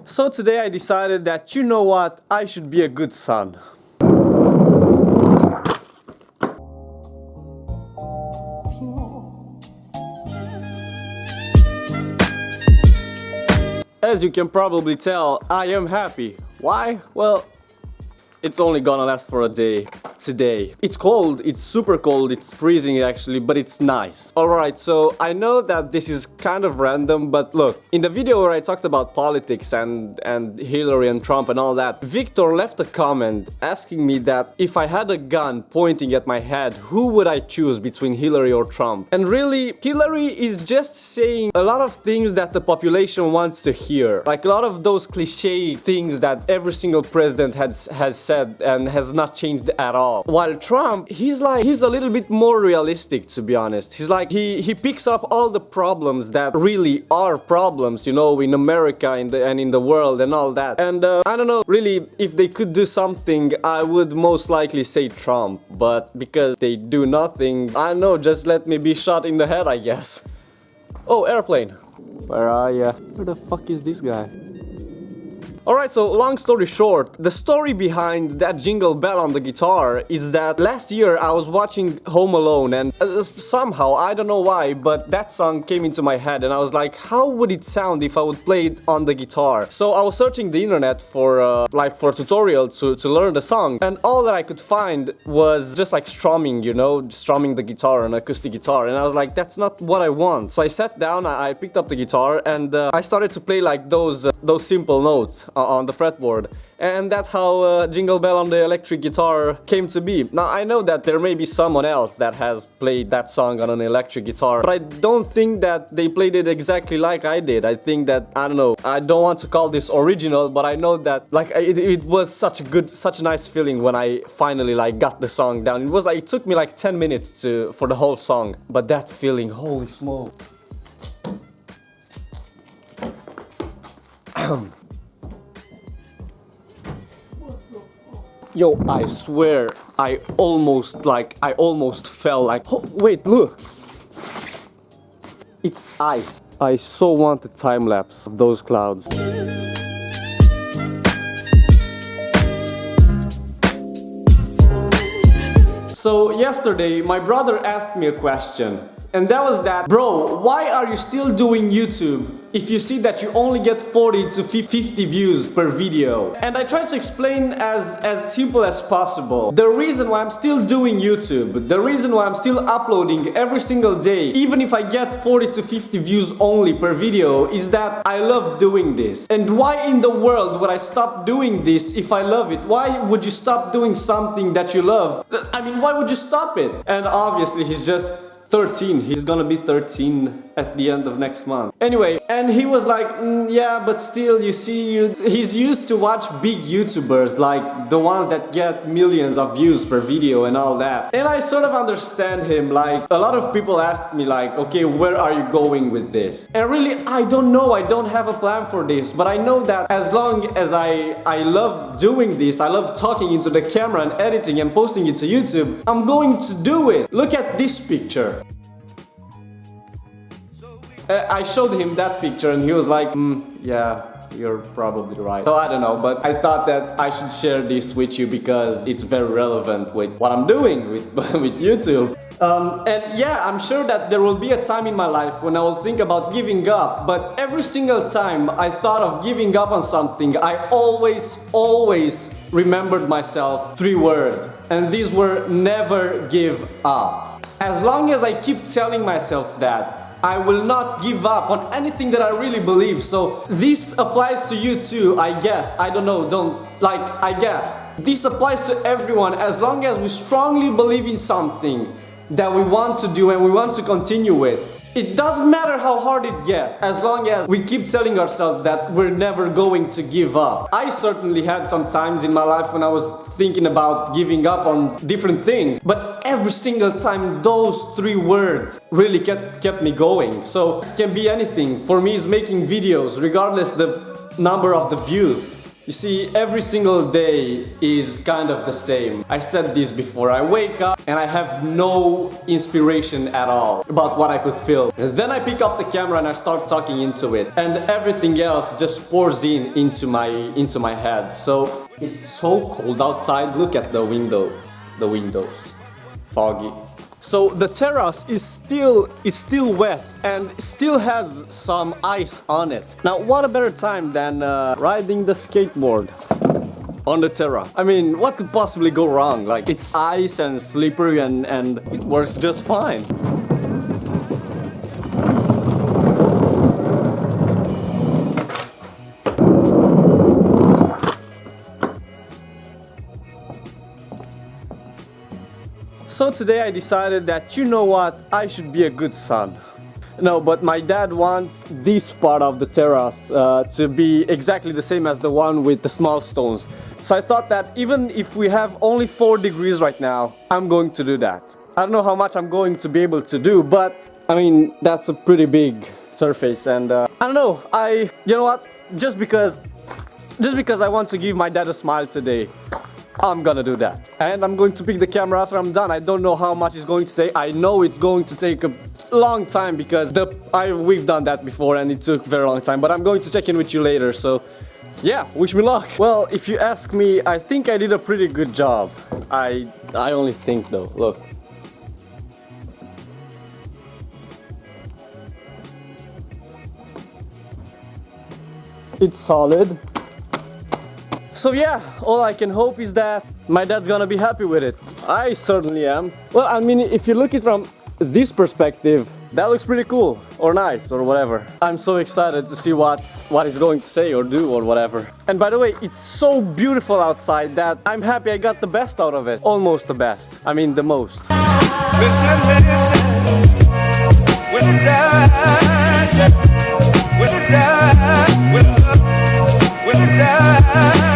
So today I decided that, you know what, I should be a good son. As you can probably tell, I am happy. Why? Well, it's only gonna last for a day. Today. It's cold, it's super cold, it's freezing actually, but it's nice. Alright, so I know that this is kind of random, but look, in the video where I talked about politics and Hillary and Trump and all that, Victor left a comment asking me that if I had a gun pointing at my head, who would I choose between Hillary or Trump? And really, Hillary is just saying a lot of things that the population wants to hear. Like a lot of those cliche things that every single president has said and has not changed at all. While Trump, he's a little bit more realistic, to be honest. He's like, he picks up all the problems that really are problems, you know, in America and in the world and all that. And I don't know, really, if they could do something, I would most likely say Trump. But because they do nothing, I don't know, just let me be shot in the head, I guess. Oh, airplane. Where are ya? Where the fuck is this guy? Alright, so long story short, the story behind that jingle bell on the guitar is that last year I was watching Home Alone and somehow, I don't know why, but that song came into my head and I was like, how would it sound if I would play it on the guitar? So I was searching the internet for a tutorial to learn the song, and all that I could find was just like strumming, you know, strumming the guitar, an acoustic guitar, and I was like, that's not what I want. So I sat down, I picked up the guitar and I started to play like those simple notes on the fretboard, and that's how Jingle Bell on the electric guitar came to be. Now I know that there may be someone else that has played that song on an electric guitar, but I don't think that they played it exactly like I did. I think that, I don't know, I don't want to call this original, but I know that like it was such a nice feeling when I finally like got the song down. It was like, it took me like 10 minutes for the whole song, but that feeling, holy smoke. Yo, I swear, I almost fell like, oh, wait, look. It's ice. I so want a time lapse of those clouds. So yesterday, my brother asked me a question. And that was that, bro, why are you still doing YouTube if you see that you only get 40 to 50 views per video? And I tried to explain as simple as possible. The reason why I'm still doing YouTube, the reason why I'm still uploading every single day, even if I get 40 to 50 views only per video, is that I love doing this. And why in the world would I stop doing this if I love it? Why would you stop doing something that you love? I mean, why would you stop it? And obviously he's just 13. He's gonna be 13 at the end of next month. Anyway, and he was like, yeah, but still, you see, he's used to watch big YouTubers, like the ones that get millions of views per video and all that. And I sort of understand him. Like, a lot of people ask me like, okay, where are you going with this? And really, I don't know, I don't have a plan for this, but I know that as long as I love doing this, I love talking into the camera and editing and posting it to YouTube, I'm going to do it. Look at this picture. I showed him that picture and he was like, yeah, you're probably right. So I don't know, but I thought that I should share this with you because it's very relevant with what I'm doing with YouTube. And yeah, I'm sure that there will be a time in my life when I will think about giving up, but every single time I thought of giving up on something, I always remembered myself 3 words, and these were never give up. As long as I keep telling myself that, I will not give up on anything that I really believe. So this applies to you too, I guess. I don't know, I guess. This applies to everyone as long as we strongly believe in something that we want to do and we want to continue with. It doesn't matter how hard it gets, as long as we keep telling ourselves that we're never going to give up. I certainly had some times in my life when I was thinking about giving up on different things, but every single time those 3 words really kept me going. So it can be anything. For me, it's making videos, regardless the number of the views. You see, every single day is kind of the same. I said this before. I wake up and I have no inspiration at all about what I could film. And then I pick up the camera and I start talking into it. And everything else just pours into my head. So it's so cold outside. Look at the windows. Foggy. So the terrace is still wet and still has some ice on it. Now what a better time than riding the skateboard on the terrace. I mean, what could possibly go wrong? Like, it's ice and slippery and it works just fine. So today I decided that, you know what, I should be a good son. No, but my dad wants this part of the terrace to be exactly the same as the one with the small stones. So I thought that even if we have only 4 degrees right now, I'm going to do that. I don't know how much I'm going to be able to do, but I mean, that's a pretty big surface and I don't know, you know what, just because I want to give my dad a smile today, I'm gonna do that. And I'm going to pick the camera after I'm done. I don't know how much it's going to take. I know it's going to take a long time because we've done that before and it took a very long time. But I'm going to check in with you later, so yeah, wish me luck. Well, if you ask me, I think I did a pretty good job. I only think though, look. It's solid. So yeah, all I can hope is that my dad's gonna be happy with it. I certainly am. Well, I mean, if you look at it from this perspective, that looks pretty cool, or nice, or whatever. I'm so excited to see what he's going to say or do or whatever. And by the way, it's so beautiful outside that I'm happy I got the best out of it. Almost the best. I mean, the most. Listen, when it dies, when it dies, when it dies.